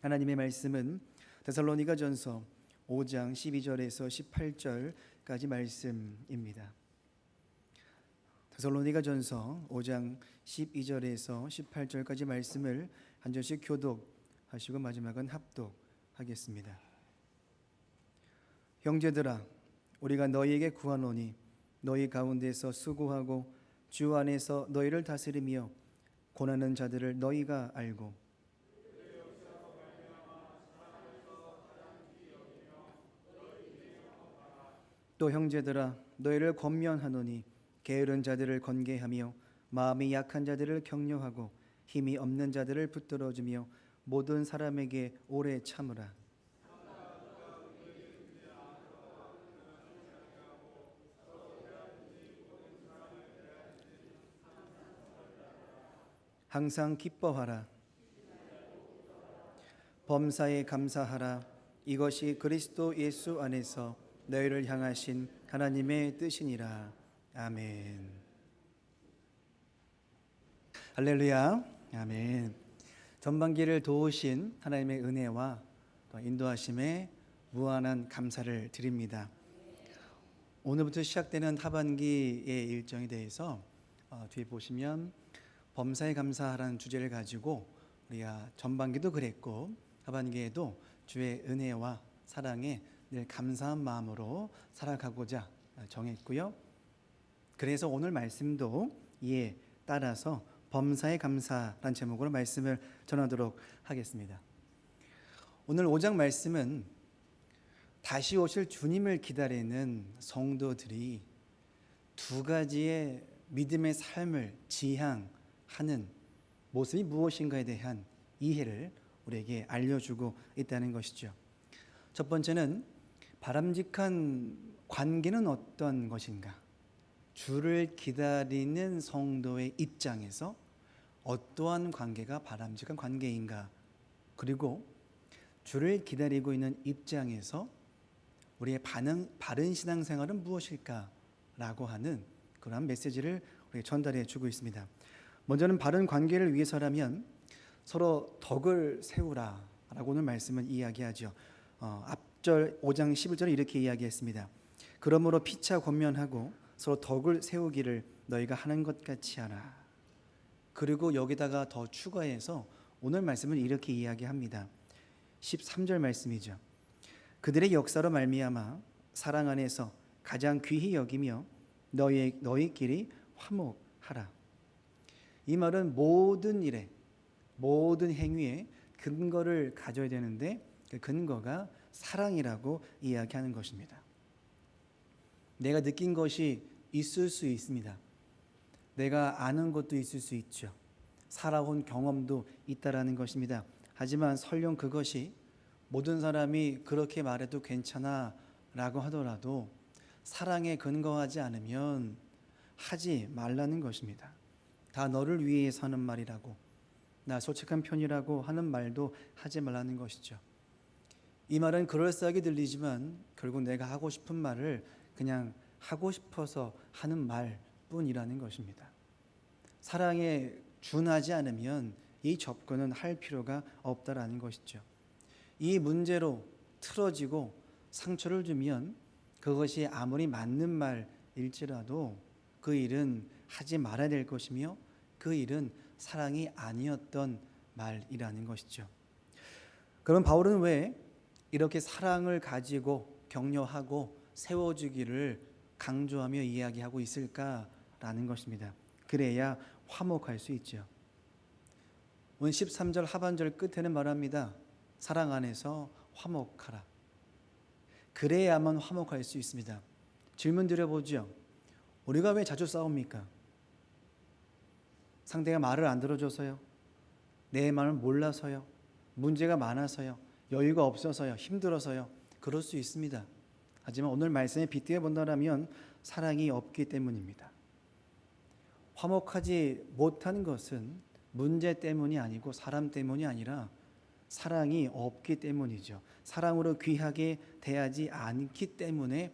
하나님의 말씀은 데살로니가전서 5장 12절에서 18절까지 말씀입니다. 데살로니가전서 5장 12절에서 18절까지 말씀을 한 절씩 교독하시고 마지막은 합독하겠습니다. 형제들아, 우리가 너희에게 구하노니 너희 가운데서 수고하고 주 안에서 너희를 다스리며 고난하는 자들을 너희가 알고 또 형제들아, 너희를 권면하노니 게으른 자들을 권계하며 마음이 약한 자들을 격려하고 힘이 없는 자들을 붙들어주며 모든 사람에게 오래 참으라. 항상 기뻐하라. 범사에 감사하라. 이것이 그리스도 예수 안에서 너희를 향하신 하나님의 뜻이니라. 아멘. 할렐루야. 아멘. 전반기를 도우신 하나님의 은혜와 또 인도하심에 무한한 감사를 드립니다. 오늘부터 시작되는 하반기의 일정에 대해서 뒤에 보시면 범사에 감사하라는 주제를 가지고 우리가 전반기도 그랬고 하반기에도 주의 은혜와 사랑에 늘 감사한 마음으로 살아가고자 정했고요. 그래서 오늘 말씀도 이에 따라서 범사에 감사라는 제목으로 말씀을 전하도록 하겠습니다. 오늘 5장 말씀은 다시 오실 주님을 기다리는 성도들이 두 가지의 믿음의 삶을 지향하는 모습이 무엇인가에 대한 이해를 우리에게 알려주고 있다는 것이죠. 첫 번째는 바람직한 관계는 어떤 것인가? 주를 기다리는 성도의 입장에서 어떠한 관계가 바람직한 관계인가? 그리고 주를 기다리고 있는 입장에서 우리의 바른 신앙생활은 무엇일까? 라고 하는 그러한 메시지를 우리에게 전달해 주고 있습니다. 먼저는 바른 관계를 위해서라면 서로 덕을 세우라 라고 오늘 말씀은 이야기하죠. 앞절 5장 11절에 이렇게 이야기했습니다. 그러므로 피차 권면하고 서로 덕을 세우기를 너희가 하는 것 같이 하라. 그리고 여기다가 더 추가해서 오늘 말씀은 이렇게 이야기합니다. 13절 말씀이죠. 그들의 역사로 말미암아 사랑 안에서 가장 귀히 여기며 너희끼리 화목하라. 이 말은 모든 일에 모든 행위에 근거를 가져야 되는데 그 근거가 사랑이라고 이야기하는 것입니다. 내가 느낀 것이 있을 수 있습니다. 내가 아는 것도 있을 수 있죠. 살아온 경험도 있다라는 것입니다. 하지만 설령 그것이 모든 사람이 그렇게 말해도 괜찮아 라고 하더라도 사랑에 근거하지 않으면 하지 말라는 것입니다. 다 너를 위해 하는 말이라고, 나 솔직한 편이라고 하는 말도 하지 말라는 것이죠. 이 말은 그럴싸하게 들리지만 결국 내가 하고 싶은 말을 그냥 하고 싶어서 하는 말뿐이라는 것입니다. 사랑에 준하지 않으면 이 접근은 할 필요가 없다라는 것이죠. 이 문제로 틀어지고 상처를 주면 그것이 아무리 맞는 말일지라도 그 일은 하지 말아야 될 것이며 그 일은 사랑이 아니었던 말이라는 것이죠. 그럼 바울은 왜 이렇게 사랑을 가지고 격려하고 세워주기를 강조하며 이야기하고 있을까라는 것입니다. 그래야 화목할 수 있죠. 오늘 13절 하반절 끝에는 말합니다. 사랑 안에서 화목하라. 그래야만 화목할 수 있습니다. 질문 드려보죠. 우리가 왜 자주 싸웁니까? 상대가 말을 안 들어줘서요? 내 마음을 몰라서요? 문제가 많아서요? 여유가 없어서요? 힘들어서요? 그럴 수 있습니다. 하지만 오늘 말씀에 빗대어 본다면 사랑이 없기 때문입니다. 화목하지 못하는 것은 문제 때문이 아니고 사람 때문이 아니라 사랑이 없기 때문이죠. 사랑으로 귀하게 대하지 않기 때문에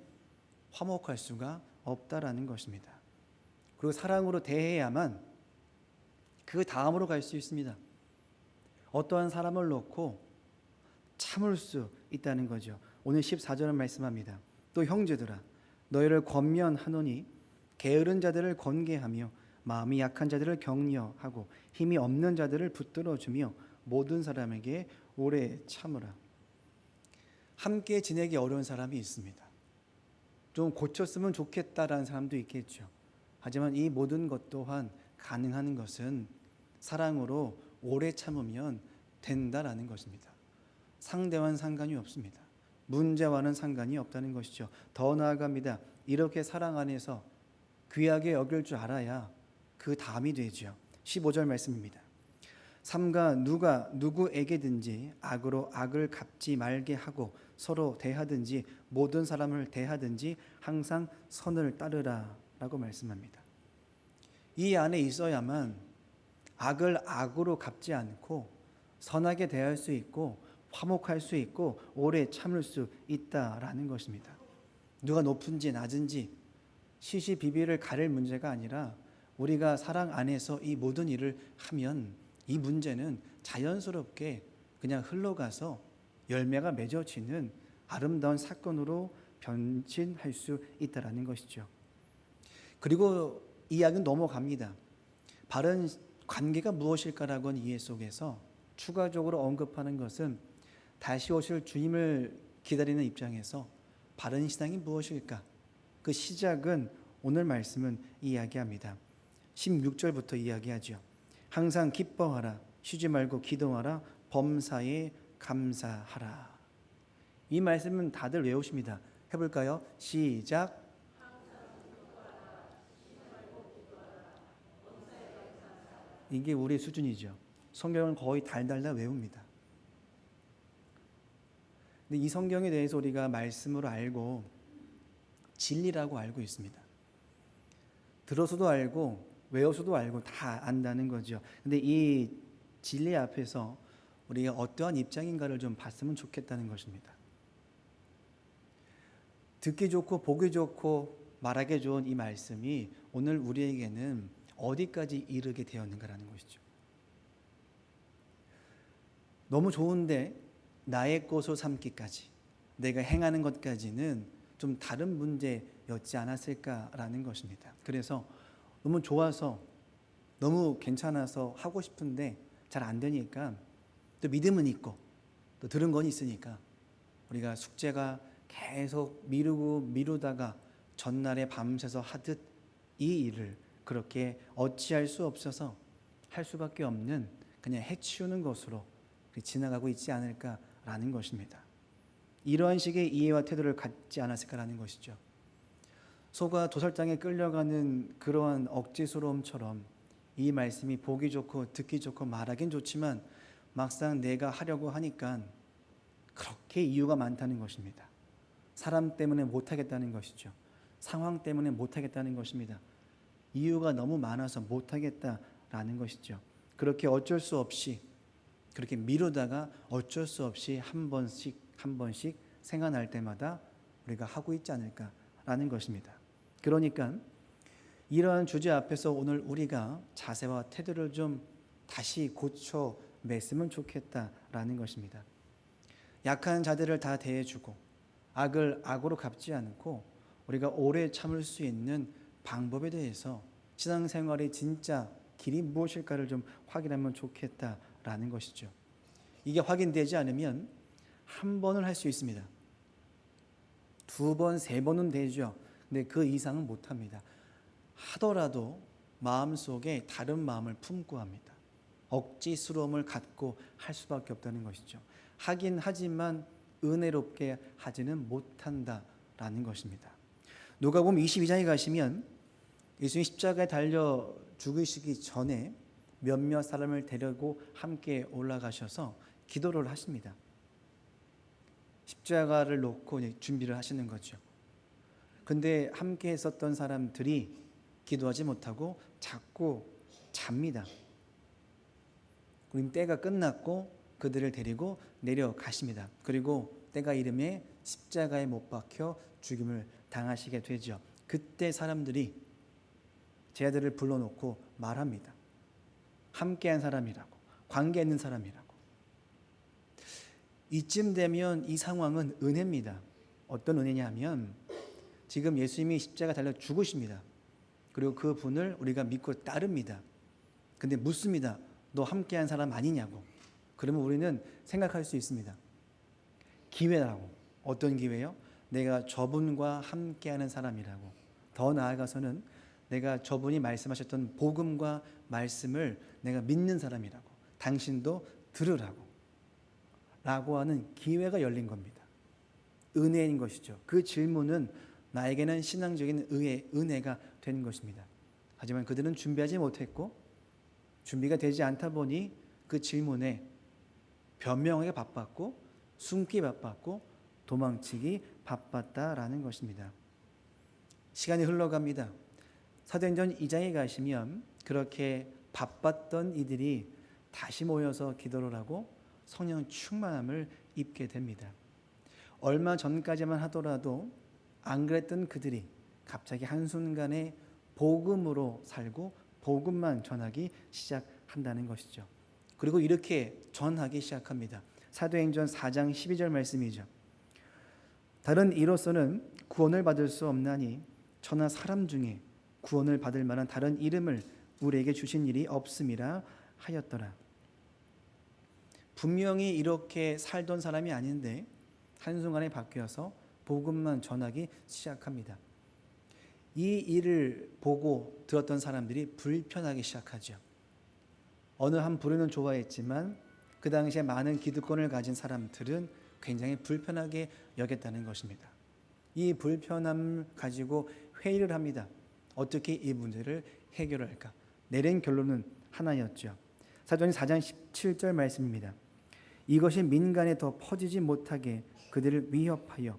화목할 수가 없다라는 것입니다. 그리고 사랑으로 대해야만 그 다음으로 갈 수 있습니다. 어떠한 사람을 놓고 참을 수 있다는 거죠. 오늘 14절은 말씀합니다. 또 형제들아 너희를 권면하노니 게으른 자들을 권계하며 마음이 약한 자들을 격려하고 힘이 없는 자들을 붙들어주며 모든 사람에게 오래 참으라. 함께 지내기 어려운 사람이 있습니다. 좀 고쳤으면 좋겠다라는 사람도 있겠죠. 하지만 이 모든 것 또한 가능한 것은 사랑으로 오래 참으면 된다라는 것입니다. 상대와는 상관이 없습니다. 문제와는 상관이 없다는 것이죠. 더 나아갑니다. 이렇게 사랑 안에서 귀하게 여길 줄 알아야 그 다음이 되죠. 15절 말씀입니다. 삼가 누가 누구에게든지 악으로 악을 갚지 말게 하고 서로 대하든지 모든 사람을 대하든지 항상 선을 따르라 라고 말씀합니다. 이 안에 있어야만 악을 악으로 갚지 않고 선하게 대할 수 있고 화목할 수 있고 오래 참을 수 있다라는 것입니다. 누가 높은지 낮은지 시시비비를 가릴 문제가 아니라 우리가 사랑 안에서 이 모든 일을 하면 이 문제는 자연스럽게 그냥 흘러가서 열매가 맺어지는 아름다운 사건으로 변신할 수 있다라는 것이죠. 그리고 이야기는 넘어갑니다. 바른 관계가 무엇일까라고 하는 이해 속에서 추가적으로 언급하는 것은 다시 오실 주님을 기다리는 입장에서 바른 신앙이 무엇일까? 그 시작은 오늘 말씀은 이야기합니다. 16절부터 이야기하죠. 항상 기뻐하라, 쉬지 말고 기도하라, 범사에 감사하라. 이 말씀은 다들 외우십니다. 해볼까요? 시작. 이게 우리 수준이죠. 성경은 거의 달달달 외웁니다. 근데 이 성경에 대해서 우리가 말씀으로 알고 진리라고 알고 있습니다. 들어서도 알고 외워서도 알고 다 안다는 거죠. 근데 이 진리 앞에서 우리가 어떠한 입장인가를 좀 봤으면 좋겠다는 것입니다. 듣기 좋고 보기 좋고 말하기 좋은 이 말씀이 오늘 우리에게는 어디까지 이르게 되었는가라는 것이죠. 너무 좋은데 나의 것으로 삼기까지, 내가 행하는 것까지는 좀 다른 문제였지 않았을까라는 것입니다. 그래서 너무 좋아서 너무 괜찮아서 하고 싶은데 잘 안 되니까 또 믿음은 있고 또 들은 건 있으니까 우리가 숙제가 계속 미루다가 전날에 밤새서 하듯 이 일을 그렇게 어찌할 수 없어서 할 수밖에 없는 그냥 해치우는 것으로 지나가고 있지 않을까라는 것입니다. 이러한 식의 이해와 태도를 갖지 않았을까라는 것이죠. 소가 도살장에 끌려가는 그러한 억지스러움처럼 이 말씀이 보기 좋고 듣기 좋고 말하긴 좋지만 막상 내가 하려고 하니까 그렇게 이유가 많다는 것입니다. 사람 때문에 못하겠다는 것이죠. 상황 때문에 못하겠다는 것입니다. 이유가 너무 많아서 못하겠다라는 것이죠. 그렇게 어쩔 수 없이 그렇게 미루다가 어쩔 수 없이 한 번씩 생각날 때마다 우리가 하고 있지 않을까라는 것입니다. 그러니까 이러한 주제 앞에서 오늘 우리가 자세와 태도를 좀 다시 고쳐 맺으면 좋겠다라는 것입니다. 약한 자들을 다 대해주고 악을 악으로 갚지 않고 우리가 오래 참을 수 있는 방법에 대해서 신앙생활의 진짜 길이 무엇일까를 좀 확인하면 좋겠다라는 것이죠. 이게 확인되지 않으면 한 번은 할 수 있습니다. 두 번, 세 번은 되죠. 근데 그 이상은 못합니다. 하더라도 마음속에 다른 마음을 품고 합니다. 억지스러움을 갖고 할 수밖에 없다는 것이죠. 하긴 하지만 은혜롭게 하지는 못한다라는 것입니다. 누가복음 22장에 가시면 예수님 십자가에 달려 죽으시기 전에 몇몇 사람을 데리고 함께 올라가셔서 기도를 하십니다. 십자가를 놓고 준비를 하시는 거죠. 근데 함께 했었던 사람들이 기도하지 못하고 자꾸 잡니다. 그럼 때가 끝났고 그들을 데리고 내려가십니다. 그리고 때가 이름에 십자가에 못 박혀 죽임을 당하시게 되죠. 그때 사람들이 제 아들을 불러놓고 말합니다. 함께한 사람이라고, 관계 있는 사람이라고. 이쯤 되면 이 상황은 은혜입니다. 어떤 은혜냐 하면 지금 예수님이 십자가 달려 죽으십니다. 그리고 그 분을 우리가 믿고 따릅니다. 근데 묻습니다. 너 함께한 사람 아니냐고. 그러면 우리는 생각할 수 있습니다. 기회라고. 어떤 기회요? 내가 저분과 함께하는 사람이라고. 더 나아가서는 내가 저분이 말씀하셨던 복음과 말씀을 내가 믿는 사람이라고. 당신도 들으라고. 라고 하는 기회가 열린 겁니다. 은혜인 것이죠. 그 질문은 나에게는 신앙적인 은혜가 된 것입니다. 하지만 그들은 준비하지 못했고 준비가 되지 않다 보니 그 질문에 변명하기 바빴고 숨기 바빴고 도망치기 바빴다라는 것입니다. 시간이 흘러갑니다. 사도행전 2장에 가시면 그렇게 바빴던 이들이 다시 모여서 기도를 하고 성령 충만함을 입게 됩니다. 얼마 전까지만 하더라도 안 그랬던 그들이 갑자기 한순간에 복음으로 살고 복음만 전하기 시작한다는 것이죠. 그리고 이렇게 전하기 시작합니다. 사도행전 4장 12절 말씀이죠. 다른 이로서는 구원을 받을 수 없나니 저나 사람 중에 구원을 받을 만한 다른 이름을 우리에게 주신 일이 없음이라 하였더라. 분명히 이렇게 살던 사람이 아닌데 한순간에 바뀌어서 복음만 전하기 시작합니다. 이 일을 보고 들었던 사람들이 불편하기 시작하죠. 어느 한 부류는 좋아했지만 그 당시에 많은 기득권을 가진 사람들은 굉장히 불편하게 여겼다는 것입니다. 이 불편함을 가지고 회의를 합니다. 어떻게 이 문제를 해결할까? 내린 결론은 하나였죠. 사도행전 4장 17절 말씀입니다. 이것이 민간에 더 퍼지지 못하게 그들을 위협하여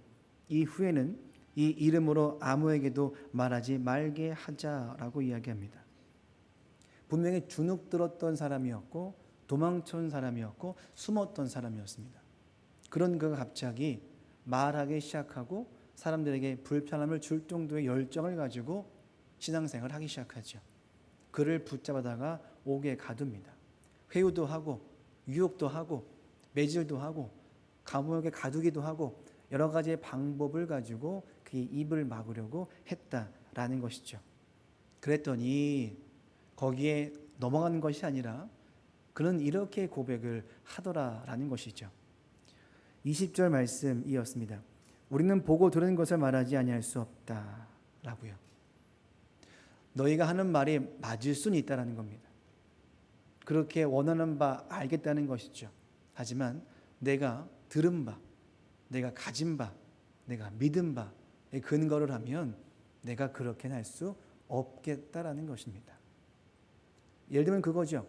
이후에는 이 이름으로 아무에게도 말하지 말게 하자라고 이야기합니다. 분명히 주눅 들었던 사람이었고 도망친 사람이었고 숨었던 사람이었습니다. 그런 그가 갑자기 말하기 시작하고 사람들에게 불편함을 줄 정도의 열정을 가지고 신앙생활을 하기 시작하죠. 그를 붙잡아다가 옥에 가둡니다. 회유도 하고 유혹도 하고 매질도 하고 감옥에 가두기도 하고 여러 가지의 방법을 가지고 그의 입을 막으려고 했다라는 것이죠. 그랬더니 거기에 넘어간 것이 아니라 그는 이렇게 고백을 하더라라는 것이죠. 20절 말씀이었습니다. 우리는 보고 들은 것을 말하지 아니할 수 없다라고요. 너희가 하는 말이 맞을 수는 있다라는 겁니다. 그렇게 원하는 바 알겠다는 것이죠. 하지만 내가 들은 바, 내가 가진 바, 내가 믿은 바에 근거를 하면 내가 그렇게는 할 수 없겠다라는 것입니다. 예를 들면 그거죠.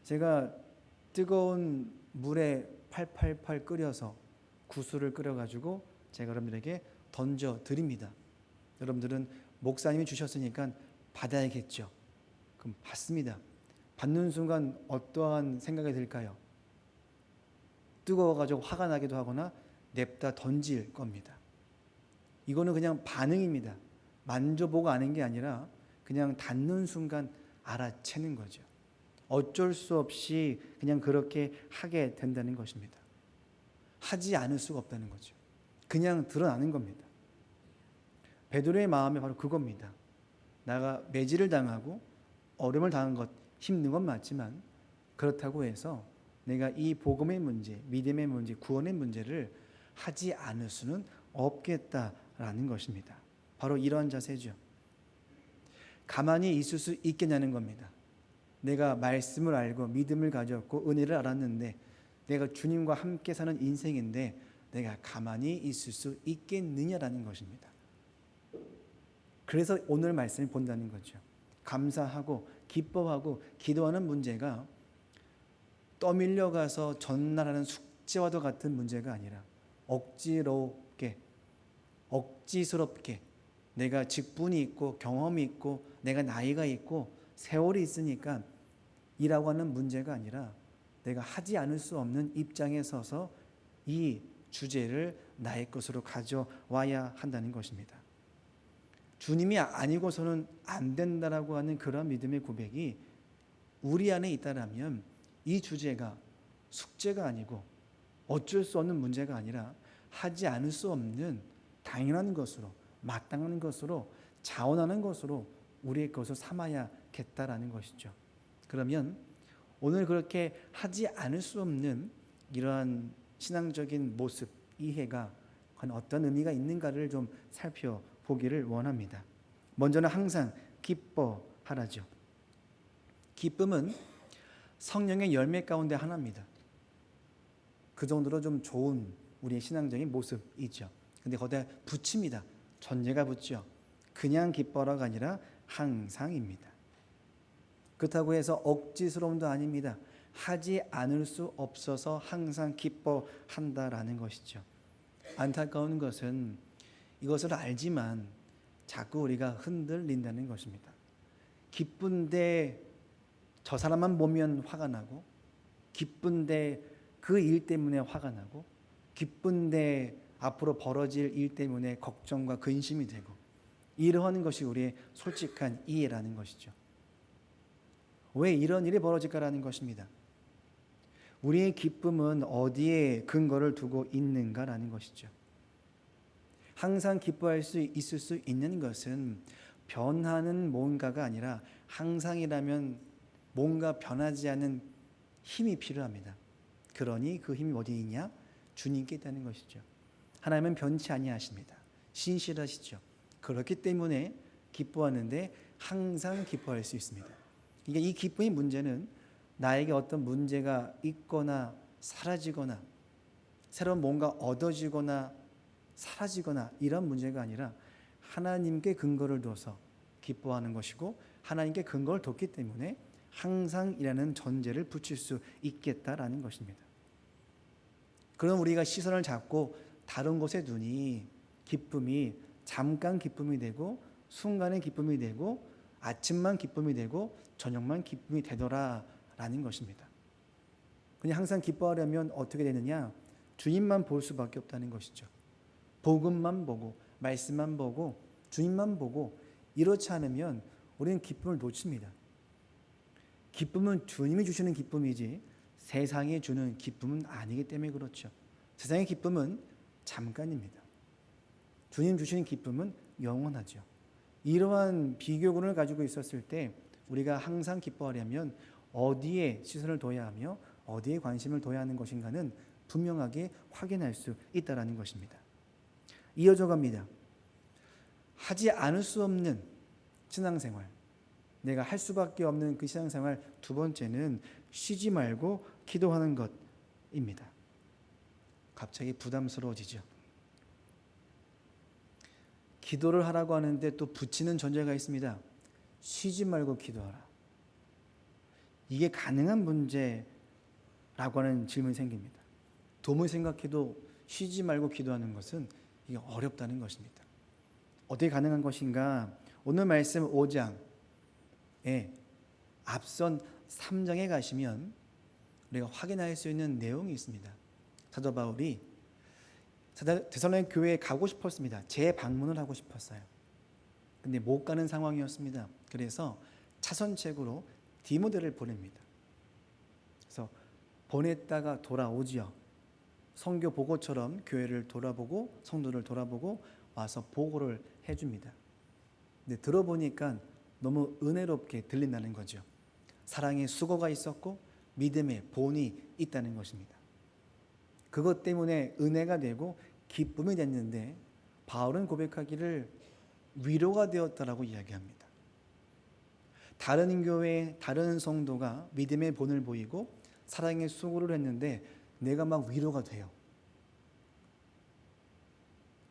제가 뜨거운 물에 팔팔팔 끓여서 구슬을 끓여가지고 제가 여러분들에게 던져 드립니다. 여러분들은 목사님이 주셨으니까 받아야겠죠. 그럼 받습니다. 받는 순간 어떠한 생각이 들까요? 뜨거워가지고 화가 나기도 하거나 냅다 던질 겁니다. 이거는 그냥 반응입니다. 만져보고 아는 게 아니라 그냥 닿는 순간 알아채는 거죠. 어쩔 수 없이 그냥 그렇게 하게 된다는 것입니다. 하지 않을 수가 없다는 거죠. 그냥 드러나는 겁니다. 베드로의 마음이 바로 그겁니다. 내가 매질을 당하고 어려움을 당한 것 힘든 건 맞지만 그렇다고 해서 내가 이 복음의 문제, 믿음의 문제, 구원의 문제를 하지 않을 수는 없겠다라는 것입니다. 바로 이러한 자세죠. 가만히 있을 수 있겠냐는 겁니다. 내가 말씀을 알고 믿음을 가졌고 은혜를 알았는데 내가 주님과 함께 사는 인생인데 내가 가만히 있을 수 있겠느냐라는 것입니다. 그래서 오늘 말씀을 본다는 거죠. 감사하고 기뻐하고 기도하는 문제가 떠밀려가서 전날하는 숙제와도 같은 문제가 아니라 억지스럽게 내가 직분이 있고 경험이 있고 내가 나이가 있고 세월이 있으니까 이라고 하는 문제가 아니라 내가 하지 않을 수 없는 입장에 서서 이 주제를 나의 것으로 가져와야 한다는 것입니다. 주님이 아니고서는 안 된다라고 하는 그런 믿음의 고백이 우리 안에 있다라면 이 주제가 숙제가 아니고 어쩔 수 없는 문제가 아니라 하지 않을 수 없는 당연한 것으로, 마땅한 것으로, 자원하는 것으로 우리의 것을 삼아야겠다라는 것이죠. 그러면 오늘 그렇게 하지 않을 수 없는 이러한 신앙적인 모습, 이해가 과연 어떤 의미가 있는가를 좀 살펴보기를 원합니다. 먼저는 항상 기뻐하라죠. 기쁨은 성령의 열매 가운데 하나입니다. 그 정도로 좀 좋은 우리의 신앙적인 모습이죠. 근데 거기다 붙입니다. 전제가 붙죠. 그냥 기뻐라가 아니라 항상입니다. 그렇다고 해서 억지스러움도 아닙니다. 하지 않을 수 없어서 항상 기뻐한다라는 것이죠. 안타까운 것은 이것을 알지만 자꾸 우리가 흔들린다는 것입니다. 기쁜데 저 사람만 보면 화가 나고, 기쁜데 그 일 때문에 화가 나고, 기쁜데 앞으로 벌어질 일 때문에 걱정과 근심이 되고, 이러한 것이 우리의 솔직한 이해라는 것이죠. 왜 이런 일이 벌어질까라는 것입니다. 우리의 기쁨은 어디에 근거를 두고 있는가라는 것이죠. 항상 기뻐할 수 있을 수 있는 것은 변하는 뭔가가 아니라 항상이라면 뭔가 변하지 않는 힘이 필요합니다. 그러니 그 힘이 어디 있냐? 주님께 있다는 것이죠. 하나님은 변치 아니하십니다. 신실하시죠. 그렇기 때문에 기뻐하는데 항상 기뻐할 수 있습니다. 그러니까 이 기쁨의 문제는 나에게 어떤 문제가 있거나 사라지거나 새로운 뭔가 얻어지거나 사라지거나 이런 문제가 아니라 하나님께 근거를 둬서 기뻐하는 것이고, 하나님께 근거를 뒀기 때문에 항상이라는 전제를 붙일 수 있겠다라는 것입니다. 그럼 우리가 시선을 잡고 다른 곳에 두니 기쁨이 잠깐 기쁨이 되고, 순간의 기쁨이 되고, 아침만 기쁨이 되고 저녁만 기쁨이 되더라라는 것입니다. 그냥 항상 기뻐하려면 어떻게 되느냐? 주님만 볼 수밖에 없다는 것이죠. 복음만 보고, 말씀만 보고, 주님만 보고, 이렇지 않으면 우리는 기쁨을 놓칩니다. 기쁨은 주님이 주시는 기쁨이지 세상이 주는 기쁨은 아니기 때문에 그렇죠. 세상의 기쁨은 잠깐입니다. 주님 주시는 기쁨은 영원하죠. 이러한 비교군을 가지고 있었을 때 우리가 항상 기뻐하려면 어디에 시선을 둬야 하며 어디에 관심을 둬야 하는 것인가는 분명하게 확인할 수 있다는 것입니다. 이어져 갑니다. 하지 않을 수 없는 신앙생활, 내가 할 수밖에 없는 그 신앙생활, 두 번째는 쉬지 말고 기도하는 것입니다. 갑자기 부담스러워지죠. 기도를 하라고 하는데 또 붙이는 전제가 있습니다. 쉬지 말고 기도하라. 이게 가능한 문제라고 하는 질문이 생깁니다. 도무지 생각해도 쉬지 말고 기도하는 것은 이게 어렵다는 것입니다. 어떻게 가능한 것인가? 오늘 말씀 5장에 앞선 3장에 가시면 우리가 확인할 수 있는 내용이 있습니다. 사도 바울이 데살로니가 교회에 가고 싶었습니다. 재방문을 하고 싶었어요. 근데 못 가는 상황이었습니다. 그래서 차선책으로 디모데를 보냅니다. 그래서 보냈다가 돌아오지요. 선교 보고처럼 교회를 돌아보고 성도를 돌아보고 와서 보고를 해줍니다. 근데 들어보니까 너무 은혜롭게 들린다는 거죠. 사랑의 수고가 있었고 믿음의 본이 있다는 것입니다. 그것 때문에 은혜가 되고 기쁨이 됐는데 바울은 고백하기를 위로가 되었다라고 이야기합니다. 다른 교회, 다른 성도가 믿음의 본을 보이고 사랑의 수고를 했는데 내가 막 위로가 돼요.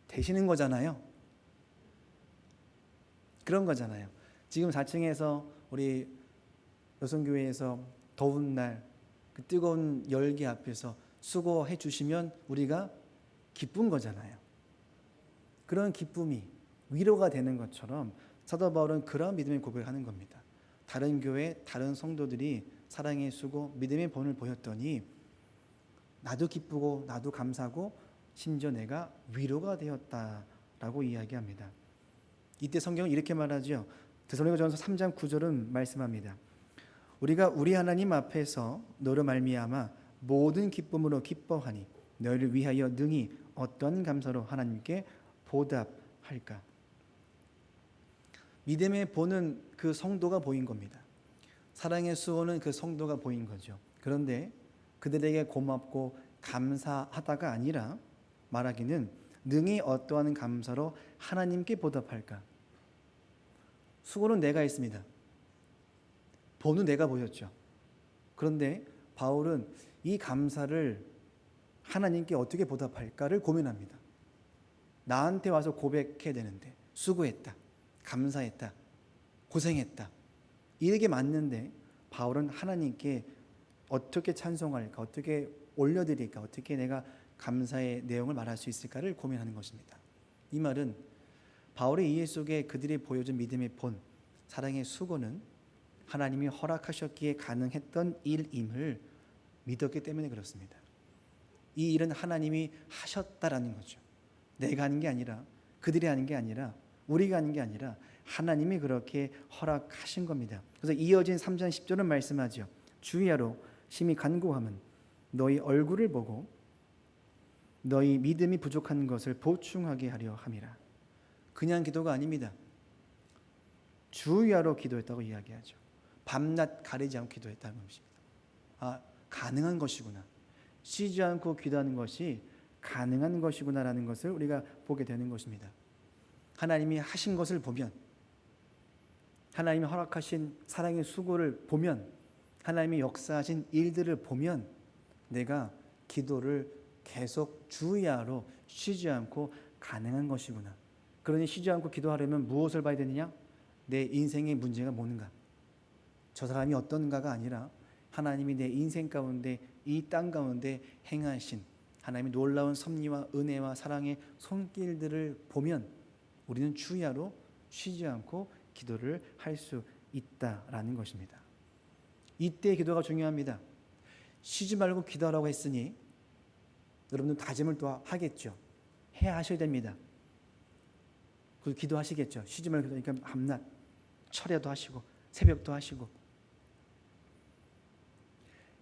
되시는 거잖아요. 그런 거잖아요. 지금 4층에서 우리 여성교회에서 더운 날 그 뜨거운 열기 앞에서 수고해 주시면 우리가 기쁜 거잖아요. 그런 기쁨이 위로가 되는 것처럼 사도 바울은 그런 믿음의 고백을 하는 겁니다. 다른 교회, 다른 성도들이 사랑의 수고, 믿음의 본을 보였더니 나도 기쁘고 나도 감사하고 심지어 내가 위로가 되었다라고 이야기합니다. 이때 성경은 이렇게 말하죠. 데살로니가전서 3장 9절은 말씀합니다. 우리가 우리 하나님 앞에서 너로 말미암아 모든 기쁨으로 기뻐하니 너희를 위하여 능히 어떤 감사로 하나님께 보답할까? 믿음의 본은 그 성도가 보인 겁니다. 사랑의 수호는 그 성도가 보인 거죠. 그런데 그들에게 고맙고 감사하다가 아니라 말하기는 능히 어떠한 감사로 하나님께 보답할까? 수고는 내가 했습니다. 본은 내가 보였죠. 그런데 바울은 이 감사를 하나님께 어떻게 보답할까를 고민합니다. 나한테 와서 고백해야 되는데 수고했다, 감사했다, 고생했다 이렇게 맞는데 바울은 하나님께 어떻게 찬송할까, 어떻게 올려드릴까, 어떻게 내가 감사의 내용을 말할 수 있을까를 고민하는 것입니다. 이 말은 바울의 이해 속에 그들이 보여준 믿음의 본, 사랑의 수고는 하나님이 허락하셨기에 가능했던 일임을 믿었기 때문에 그렇습니다. 이 일은 하나님이 하셨다라는 거죠. 내가 하는 게 아니라, 그들이 하는 게 아니라, 우리가 하는 게 아니라 하나님이 그렇게 허락하신 겁니다. 그래서 이어진 3장 10절은 말씀하죠. 주야로 심히 간구함은 너희 얼굴을 보고 너희 믿음이 부족한 것을 보충하게 하려 함이라. 그냥 기도가 아닙니다. 주야로 기도했다고 이야기하죠. 밤낮 가리지 않고 기도했다는 것입니다. 아, 가능한 것이구나. 쉬지 않고 기도하는 것이 가능한 것이구나라는 것을 우리가 보게 되는 것입니다. 하나님이 하신 것을 보면, 하나님이 허락하신 사랑의 수고를 보면, 하나님이 역사하신 일들을 보면 내가 기도를 계속 주야로 쉬지 않고 가능한 것이구나. 그러니 쉬지 않고 기도하려면 무엇을 봐야 되느냐? 내 인생의 문제가 뭐는가? 저 사람이 어떤가가 아니라 하나님이 내 인생 가운데, 이 땅 가운데 행하신 하나님의 놀라운 섭리와 은혜와 사랑의 손길들을 보면 우리는 주야로 쉬지 않고 기도를 할 수 있다라는 것입니다. 이때 기도가 중요합니다. 쉬지 말고 기도하라고 했으니 여러분들 다짐을 또 하겠죠. 해야 하셔야 됩니다. 그 기도하시겠죠. 쉬지 말고 기도하니까 밤낮 철야도 하시고 새벽도 하시고.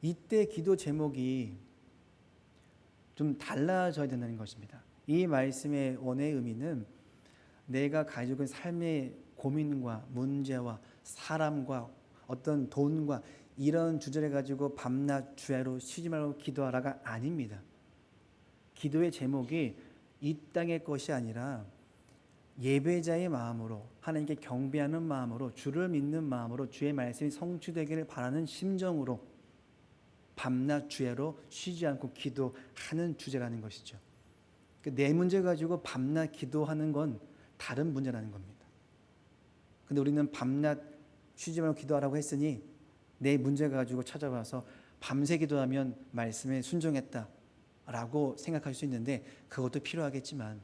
이때 기도 제목이 좀 달라져야 된다는 것입니다. 이 말씀의 원의 의미는 내가 가지고 있는 삶의 고민과 문제와 사람과 어떤 돈과 이런 주제를 가지고 밤낮 주야로 쉬지 말고 기도하라가 아닙니다. 기도의 제목이 이 땅의 것이 아니라 예배자의 마음으로, 하나님께 경배하는 마음으로, 주를 믿는 마음으로 주의 말씀이 성취되기를 바라는 심정으로 밤낮 주야로 쉬지 않고 기도하는 주제라는 것이죠. 내 문제 가지고 밤낮 기도하는 건 다른 문제라는 겁니다. 근데 우리는 밤낮 쉬지 말고 기도하라고 했으니 내 문제 가지고 찾아와서 밤새 기도하면 말씀에 순종했다라고 생각할 수 있는데 그것도 필요하겠지만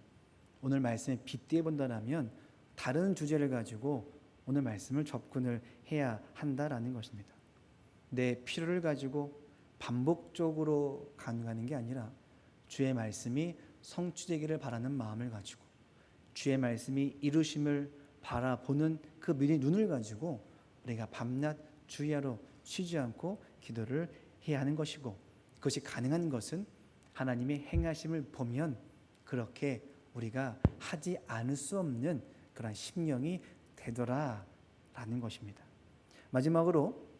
오늘 말씀에 빗대어 본다면 다른 주제를 가지고 오늘 말씀을 접근을 해야 한다라는 것입니다. 내 필요를 가지고 반복적으로 간구하는 게 아니라 주의 말씀이 성취되기를 바라는 마음을 가지고 주의 말씀이 이루심을 바라보는 그 미리 눈을 가지고 우리가 밤낮 주야로 쉬지 않고 기도를 해야 하는 것이고 그것이 가능한 것은 하나님의 행하심을 보면 그렇게 우리가 하지 않을 수 없는 그런 심령이 되더라라는 것입니다. 마지막으로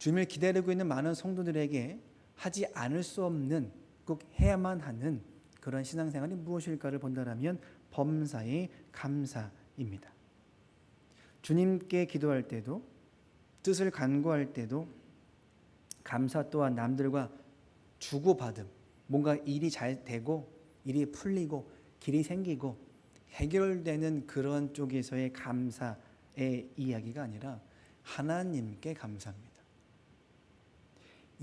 주님을 기다리고 있는 많은 성도들에게 하지 않을 수 없는 꼭 해야만 하는 그런 신앙생활이 무엇일까를 본다면 범사의 감사입니다. 주님께 기도할 때도 뜻을 간구할 때도 감사 또한 남들과 주고받음, 뭔가 일이 잘 되고 일이 풀리고 길이 생기고 해결되는 그런 쪽에서의 감사의 이야기가 아니라 하나님께 감사합니다.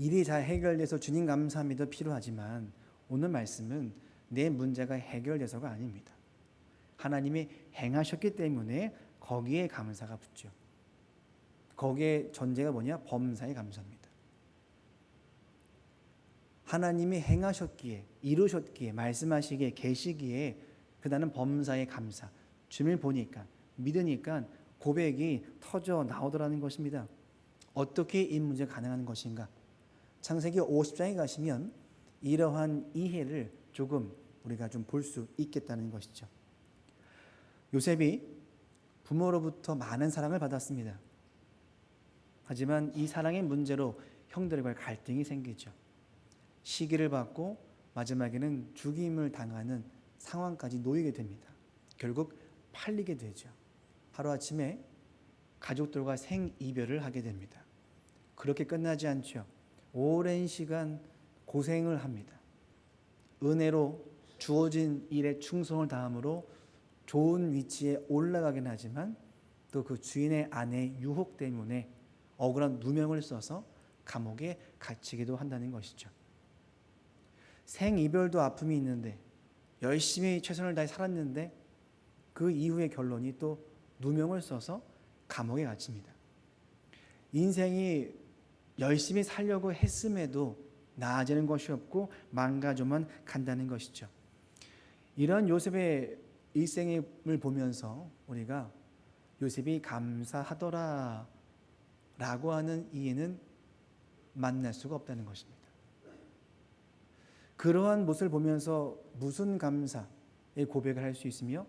일이 잘 해결돼서 주님 감사합니다 필요하지만 오늘 말씀은 내 문제가 해결돼서가 아닙니다. 하나님이 행하셨기 때문에 거기에 감사가 붙죠. 거기에 전제가 뭐냐? 범사에 감사합니다. 하나님이 행하셨기에, 이루셨기에, 말씀하시기에, 계시기에 그다는 범사의 감사. 주님을 보니까, 믿으니까 고백이 터져 나오더라는 것입니다. 어떻게 이 문제가 가능한 것인가? 창세기 50장에 가시면 이러한 이해를 조금 우리가 좀 볼 수 있겠다는 것이죠. 요셉이 부모로부터 많은 사랑을 받았습니다. 하지만 이 사랑의 문제로 형들과의 갈등이 생기죠. 시기를 받고 마지막에는 죽임을 당하는 상황까지 놓이게 됩니다. 결국 팔리게 되죠. 하루아침에 가족들과 생이별을 하게 됩니다. 그렇게 끝나지 않죠. 오랜 시간 고생을 합니다. 은혜로 주어진 일에 충성을 다함으로 좋은 위치에 올라가긴 하지만 또 그 주인의 아내의 유혹 때문에 억울한 누명을 써서 감옥에 갇히기도 한다는 것이죠. 생이별도 아픔이 있는데 열심히 최선을 다해 살았는데 그 이후의 결론이 또 누명을 써서 감옥에 갇힙니다. 인생이 열심히 살려고 했음에도 나아지는 것이 없고 망가져만 간다는 것이죠. 이러한 요셉의 일생을 보면서 우리가 요셉이 감사하더라 라고 하는 이해는 만날 수가 없다는 것입니다. 그러한 모습을 보면서 무슨 감사의 고백을 할 수 있으며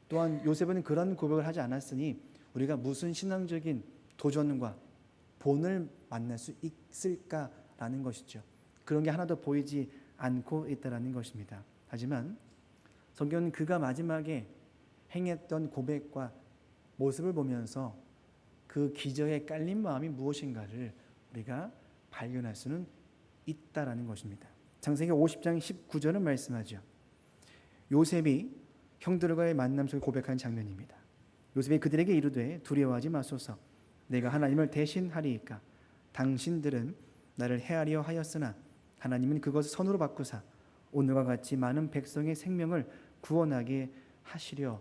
또한 요셉은 그런 고백을 하지 않았으니 우리가 무슨 신앙적인 도전과 본을 만날 수 있을까라는 것이죠. 그런 게 하나도 보이지 않고 있다라는 것입니다. 하지만 성경은 그가 마지막에 행했던 고백과 모습을 보면서 그 기저에 깔린 마음이 무엇인가를 우리가 발견할 수는 있다라는 것입니다. 창세기 50장 19절은 말씀하죠. 요셉이 형들과의 만남 속에 고백한 장면입니다. 요셉이 그들에게 이르되 두려워하지 마소서 내가 하나님을 대신하리이까 당신들은 나를 해하려 하였으나 하나님은 그것을 선으로 바꾸사 오늘과 같이 많은 백성의 생명을 구원하게 하시려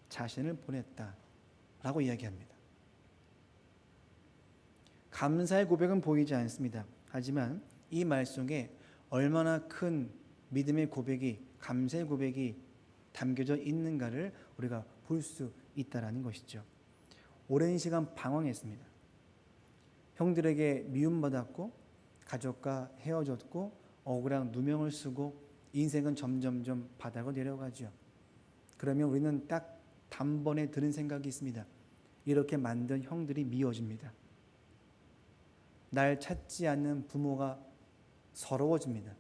자신을 보냈다라고 이야기합니다. 감사의 고백은 보이지 않습니다. 하지만 이 말 속에 얼마나 큰 믿음의 고백이, 감사의 고백이 담겨져 있는가를 우리가 볼 수 있다라는 것이죠. 오랜 시간 방황했습니다. 형들에게 미움받았고 가족과 헤어졌고 억울한 누명을 쓰고 인생은 점점점 바닥으로 내려가죠. 그러면 우리는 딱 단번에 드는 생각이 있습니다. 이렇게 만든 형들이 미워집니다. 날 찾지 않는 부모가 서러워집니다.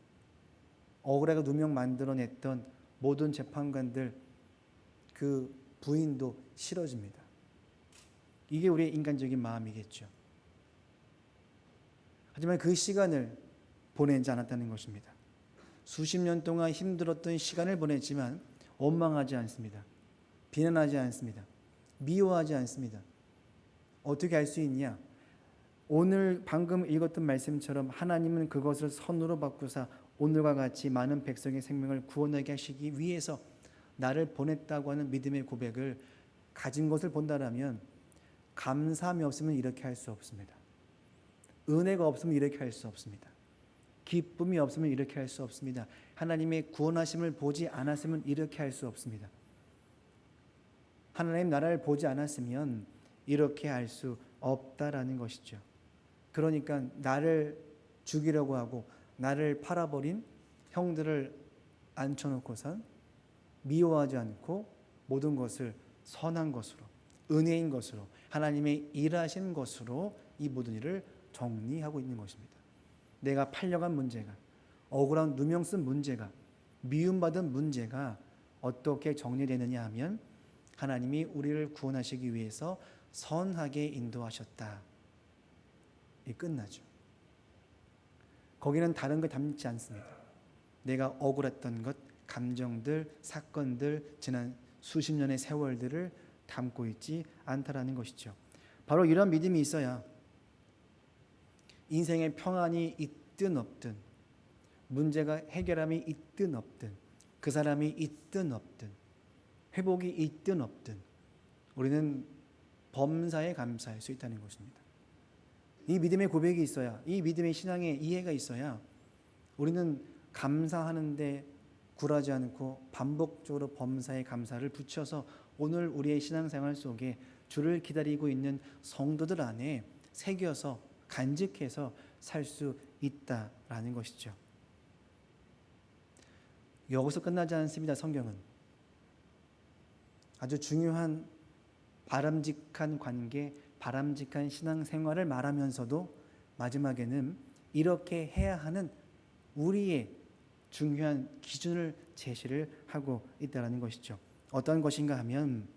억울하게 누명 만들어냈던 모든 재판관들 그 부인도 싫어집니다. 이게 우리의 인간적인 마음이겠죠. 하지만 그 시간을 보내지 않았다는 것입니다. 수십 년 동안 힘들었던 시간을 보냈지만 원망하지 않습니다. 비난하지 않습니다. 미워하지 않습니다. 어떻게 알 수 있냐? 오늘 방금 읽었던 말씀처럼 하나님은 그것을 선으로 바꾸사 오늘과 같이 많은 백성의 생명을 구원하게 하시기 위해서 나를 보냈다고 하는 믿음의 고백을 가진 것을 본다라면 감사함이 없으면 이렇게 할 수 없습니다. 은혜가 없으면 이렇게 할 수 없습니다. 기쁨이 없으면 이렇게 할 수 없습니다. 하나님의 구원하심을 보지 않았으면 이렇게 할 수 없습니다. 하나님 나라를 보지 않았으면 이렇게 할 수 없다라는 것이죠. 그러니까 나를 죽이려고 하고 나를 팔아버린 형들을 앉혀놓고선 미워하지 않고 모든 것을 선한 것으로 은혜인 것으로 하나님의 일하신 것으로 이 모든 일을 정리하고 있는 것입니다. 내가 팔려간 문제가 억울한 누명 쓴 문제가 미움받은 문제가 어떻게 정리되느냐 하면 하나님이 우리를 구원하시기 위해서 선하게 인도하셨다. 이 끝나죠. 거기는 다른 거 담지 않습니다. 내가 억울했던 것, 감정들, 사건들, 지난 수십 년의 세월들을 담고 있지 않다라는 것이죠. 바로 이런 믿음이 있어야 인생의 평안이 있든 없든 문제가 해결함이 있든 없든 그 사람이 있든 없든 회복이 있든 없든 우리는 범사에 감사할 수 있다는 것입니다. 이 믿음의 고백이 있어야 이 믿음의 신앙의 이해가 있어야 우리는 감사하는데 굴하지 않고 반복적으로 범사에 감사를 붙여서 오늘 우리의 신앙생활 속에 주를 기다리고 있는 성도들 안에 새겨서 간직해서 살 수 있다라는 것이죠. 여기서 끝나지 않습니다. 성경은 아주 중요한 바람직한 관계, 바람직한 신앙생활을 말하면서도 마지막에는 이렇게 해야 하는 우리의 중요한 기준을 제시를 하고 있다는 것이죠. 어떤 것인가 하면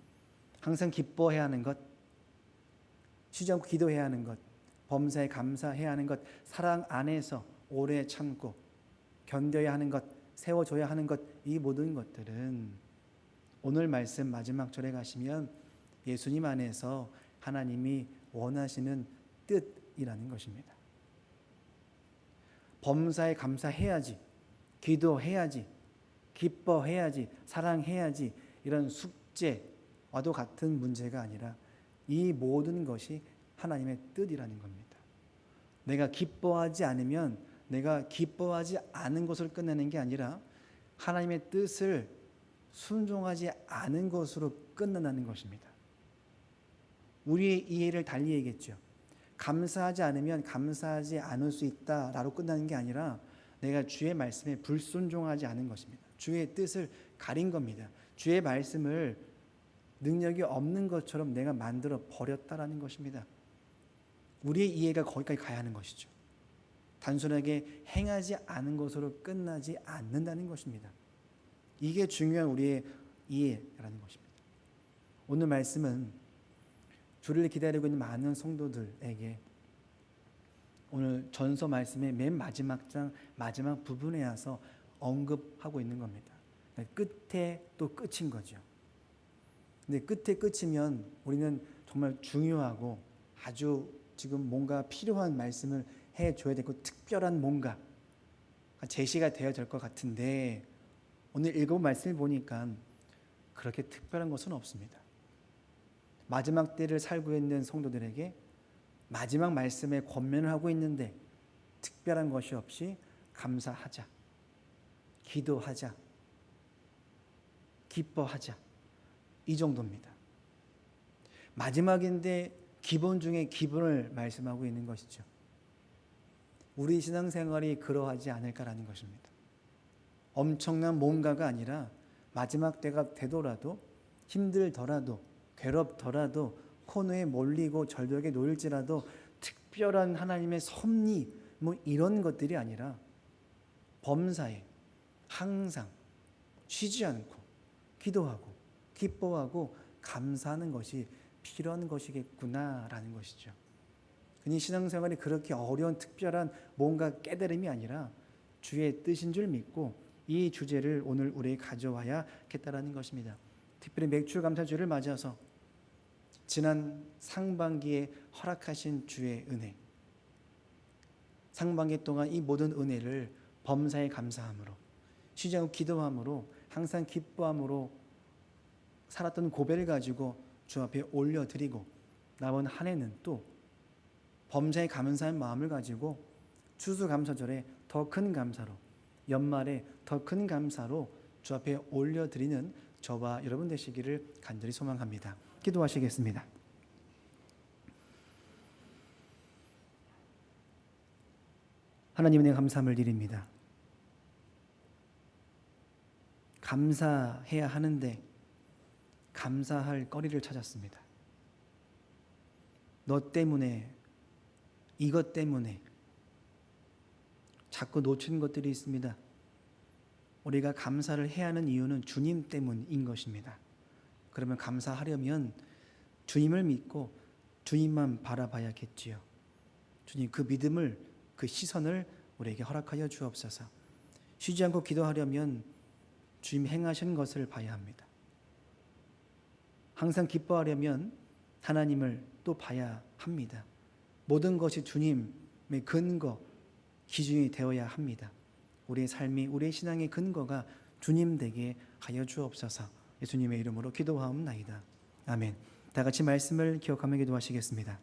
항상 기뻐해야 하는 것, 쉬지 않고 기도해야 하는 것, 범사에 감사해야 하는 것, 사랑 안에서 오래 참고 견뎌야 하는 것, 세워줘야 하는 것, 이 모든 것들은 오늘 말씀 마지막 절에 가시면 예수님 안에서 하나님이 원하시는 뜻이라는 것입니다. 범사에 감사해야지, 기도해야지, 기뻐해야지, 사랑해야지, 이런 숙제와도 같은 문제가 아니라 이 모든 것이 하나님의 뜻이라는 겁니다. 내가 기뻐하지 않으면 내가 기뻐하지 않은 것을 끝내는 게 아니라 하나님의 뜻을 순종하지 않은 것으로 끝난다는 것입니다. 우리의 이해를 달리 얘기했죠. 감사하지 않으면 감사하지 않을 수 있다라고 끝나는 게 아니라 내가 주의 말씀에 불순종하지 않은 것입니다. 주의 뜻을 가린 겁니다. 주의 말씀을 능력이 없는 것처럼 내가 만들어 버렸다라는 것입니다. 우리의 이해가 거기까지 가야 하는 것이죠. 단순하게 행하지 않은 것으로 끝나지 않는다는 것입니다. 이게 중요한 우리의 이해라는 것입니다. 오늘 말씀은 주를 기다리고 있는 많은 성도들에게 오늘 전서 말씀의 맨 마지막 장 마지막 부분에 와서 언급하고 있는 겁니다. 끝에 또 끝인 거죠. 근데 끝에 끝이면 우리는 정말 중요하고 아주 지금 뭔가 필요한 말씀을 해줘야 되고 특별한 뭔가 제시가 되어야 될 것 같은데 오늘 읽어본 말씀을 보니까 그렇게 특별한 것은 없습니다. 마지막 때를 살고 있는 성도들에게 마지막 말씀에 권면을 하고 있는데 특별한 것이 없이 감사하자, 기도하자, 기뻐하자, 이 정도입니다. 마지막인데 기본 중에 기본을 말씀하고 있는 것이죠. 우리 신앙생활이 그러하지 않을까라는 것입니다. 엄청난 뭔가가 아니라 마지막 때가 되더라도 힘들더라도 괴롭더라도 코너에 몰리고 절벽에 놓일지라도 특별한 하나님의 섭리 뭐 이런 것들이 아니라 범사에 항상 쉬지 않고 기도하고 기뻐하고 감사하는 것이 필요한 것이겠구나라는 것이죠. 그니 신앙생활이 그렇게 어려운 특별한 뭔가 깨달음이 아니라 주의 뜻인 줄 믿고 이 주제를 오늘 우리에게 가져와야겠다라는 것입니다. 특별히 맥주감사주를 맞아서 지난 상반기에 허락하신 주의 은혜, 상반기 동안 이 모든 은혜를 범사에 감사함으로 쉬지 않고 기도함으로 항상 기뻐함으로 살았던 고백을 가지고 주 앞에 올려드리고 남은 한 해는 또 범사에 감사한 마음을 가지고 추수감사절에 더 큰 감사로 연말에 더 큰 감사로 주 앞에 올려드리는 저와 여러분 되시기를 간절히 소망합니다. 기도하시겠습니다. 하나님 은혜 감사함을 드립니다. 감사해야 하는데 감사할 거리를 찾았습니다. 너 때문에 이것 때문에 자꾸 놓치는 것들이 있습니다. 우리가 감사를 해야 하는 이유는 주님 때문인 것입니다. 그러면 감사하려면 주님을 믿고 주님만 바라봐야겠지요. 주님 그 믿음을 그 시선을 우리에게 허락하여 주옵소서. 쉬지 않고 기도하려면 주님 행하신 것을 봐야 합니다. 항상 기뻐하려면 하나님을 또 봐야 합니다. 모든 것이 주님의 근거, 기준이 되어야 합니다. 우리의 삶이 우리의 신앙의 근거가 주님 되게 하여 주옵소서. 예수님의 이름으로 기도하옵나이다. 아멘. 다 같이 말씀을 기억하며 기도하시겠습니다.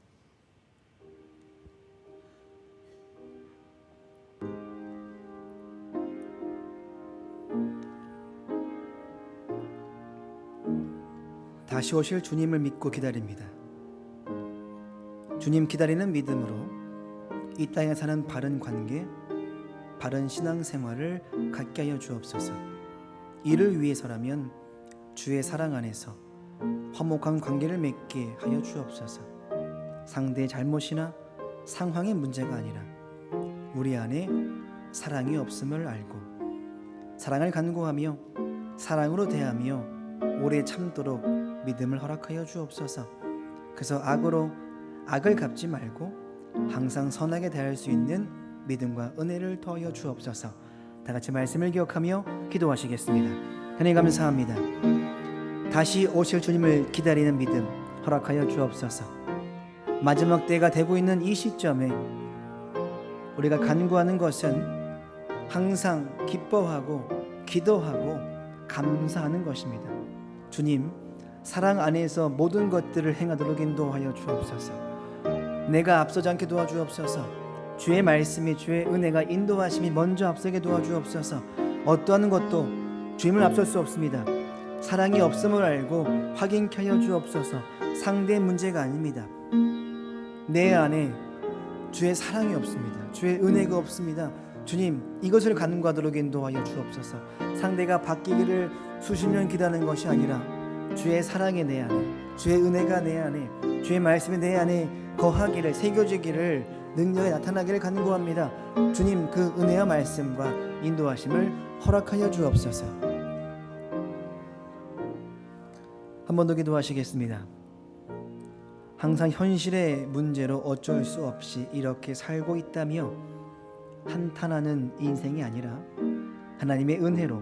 다시 오실 주님을 믿고 기다립니다. 주님 기다리는 믿음으로 이 땅에 사는 바른 관계, 바른 신앙생활을 갖게 하여 주옵소서. 이를 위해서라면 주의 사랑 안에서 화목한 관계를 맺게 하여 주옵소서. 상대의 잘못이나 상황의 문제가 아니라 우리 안에 사랑이 없음을 알고 사랑을 간구하며 사랑으로 대하며 오래 참도록 믿음을 허락하여 주옵소서. 그래서 악을 갚지 말고 항상 선하게 대할 수 있는 믿음과 은혜를 더하여 주옵소서. 다 같이 말씀을 기억하며 기도하시겠습니다. 하나님 감사합니다. 다시 오실 주님을 기다리는 믿음 허락하여 주옵소서. 마지막 때가 되고 있는 이 시점에 우리가 간구하는 것은 항상 기뻐하고 기도하고 감사하는 것입니다. 주님, 사랑 안에서 모든 것들을 행하도록 인도하여 주옵소서. 내가 앞서지 않게 도와주옵소서. 주의 말씀이 주의 은혜가 인도하심이 먼저 앞서게 도와주옵소서. 어떠한 것도 주님을 앞설 수 없습니다. 사랑이 없음을 알고 확인케 하여 주옵소서. 상대의 문제가 아닙니다. 내 안에 주의 사랑이 없습니다. 주의 은혜가 없습니다. 주님, 이것을 간구하도록 인도하여 주옵소서. 상대가 바뀌기를 수십 년 기다리는 것이 아니라 주의 사랑이 내 안에, 주의 은혜가 내 안에, 주의 말씀이 내 안에 거하기를, 새겨지기를, 능력이 나타나기를 간구합니다. 주님, 그 은혜와 말씀과 인도하심을 허락하여 주옵소서. 한 번 더 기도하시겠습니다. 항상 현실의 문제로 어쩔 수 없이 이렇게 살고 있다며 한탄하는 인생이 아니라 하나님의 은혜로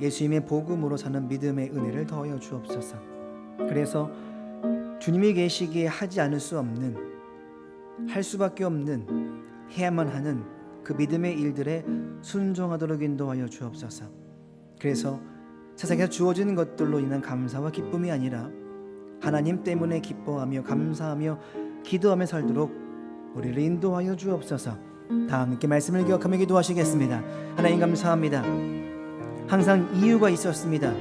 예수님의 복음으로 사는 믿음의 은혜를 더하여 주옵소서. 그래서 주님이 계시기에 하지 않을 수 없는, 할 수밖에 없는, 해야만 하는 그 믿음의 일들에 순종하도록 인도하여 주옵소서. 그래서 세상에서 주어지는 것들로 인한 감사와 기쁨이 아니라 하나님 때문에 기뻐하며 감사하며 기도하며 살도록 우리를 인도하여 주옵소서. 다 함께 말씀을 기억하며 기도하시겠습니다. 하나님 감사합니다. 항상 이유가 있었습니다.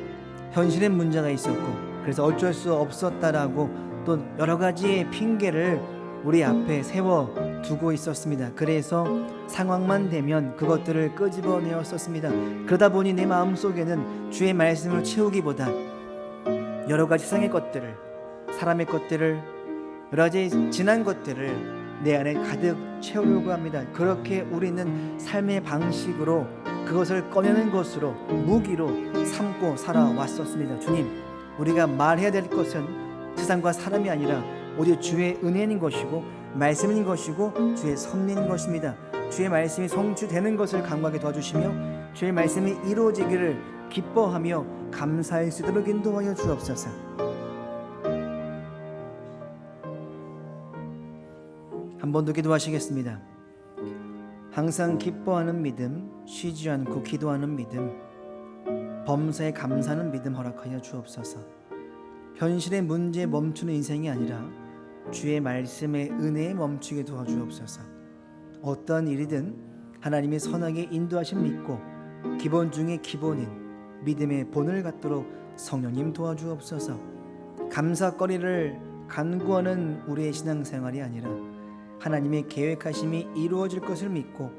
현실의 문제가 있었고 그래서 어쩔 수 없었다라고 또 여러 가지의 핑계를 우리 앞에 세워두고 있었습니다. 그래서 상황만 되면 그것들을 끄집어내었었습니다. 그러다 보니 내 마음속에는 주의 말씀을 채우기보다 여러 가지 세상의 것들을, 사람의 것들을, 여러 가지 지난 것들을 내 안에 가득 채우려고 합니다. 그렇게 우리는 삶의 방식으로 그것을 꺼내는 것으로 무기로 삼고 살아왔었습니다. 주님, 우리가 말해야 될 것은 세상과 사람이 아니라 오직 주의 은혜인 것이고 말씀인 것이고 주의 섭리인 것입니다. 주의 말씀이 성취되는 것을 간구하게 도와주시며 주의 말씀이 이루어지기를 기뻐하며 감사할 수 있도록 인도하여 주옵소서. 한 번 더 기도하시겠습니다. 항상 기뻐하는 믿음, 쉬지 않고 기도하는 믿음, 범사에 감사하는 믿음 허락하여 주옵소서. 현실의 문제에 멈추는 인생이 아니라 주의 말씀의 은혜에 멈추게 도와주옵소서. 어떠한 일이든 하나님의 선하게 인도하심 믿고 기본 중에 기본인 믿음의 본을 갖도록 성령님 도와주옵소서. 감사거리를 간구하는 우리의 신앙생활이 아니라 하나님의 계획하심이 이루어질 것을 믿고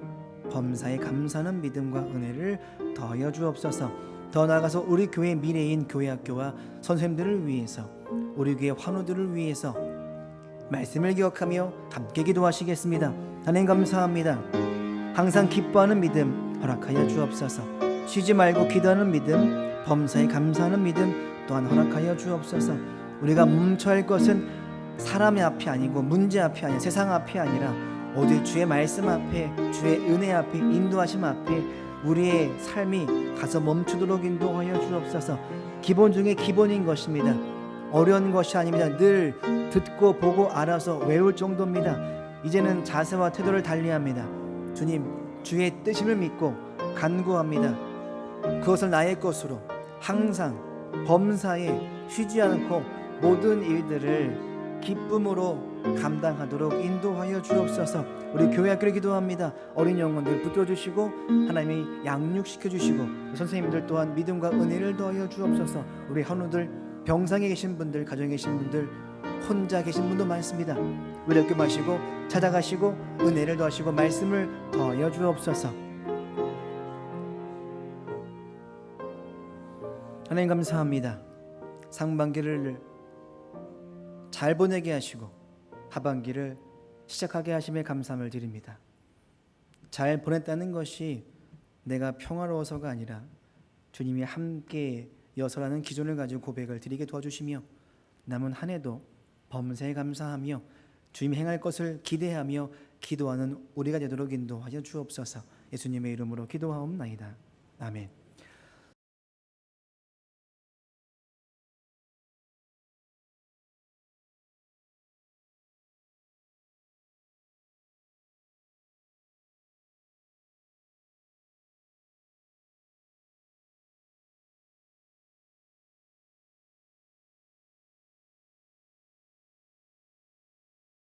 범사에 감사하는 믿음과 은혜를 더하여 주옵소서. 더 나아가서 우리 교회 미래인 교회학교와 선생님들을 위해서, 우리 교회 환우들을 위해서 말씀을 기억하며 함께 기도하시겠습니다. 하나님 감사합니다. 항상 기뻐하는 믿음 허락하여 주옵소서. 쉬지 말고 기도하는 믿음, 범사에 감사하는 믿음 또한 허락하여 주옵소서. 우리가 멈춰야 할 것은 사람의 앞이 아니고 문제 앞이 아니라 세상 앞이 아니라 오직 주의 말씀 앞에, 주의 은혜 앞에, 인도하심 앞에 우리의 삶이 가서 멈추도록 인도하여 주옵소서. 기본 중에 기본인 것입니다. 어려운 것이 아닙니다. 늘 듣고 보고 알아서 외울 정도입니다. 이제는 자세와 태도를 달리합니다. 주님, 주의 뜻임을 믿고 간구합니다. 그것을 나의 것으로 항상 범사에 쉬지 않고 모든 일들을 기쁨으로 감당하도록 인도하여 주옵소서. 우리 교회학교를 기도합니다. 어린 영혼들 붙들어 주시고 하나님이 양육시켜 주시고 선생님들 또한 믿음과 은혜를 더하여 주옵소서. 우리 한우들 병상에 계신 분들, 가정에 계신 분들, 혼자 계신 분도 많습니다. 외롭게 마시고 찾아가시고 은혜를 더하시고 말씀을 더하여 주옵소서. 하나님 감사합니다. 상반기를 잘 보내게 하시고 하반기를 시작하게 하심에 감사함을 드립니다. 잘 보냈다는 것이 내가 평화로워서가 아니라 주님이 함께 여서라는 기준을 가지고 고백을 드리게 도와주시며 남은 한 해도 범사에 감사하며 주님이 행할 것을 기대하며 기도하는 우리가 되도록 인도하여 주옵소서. 예수님의 이름으로 기도하옵나이다. 아멘.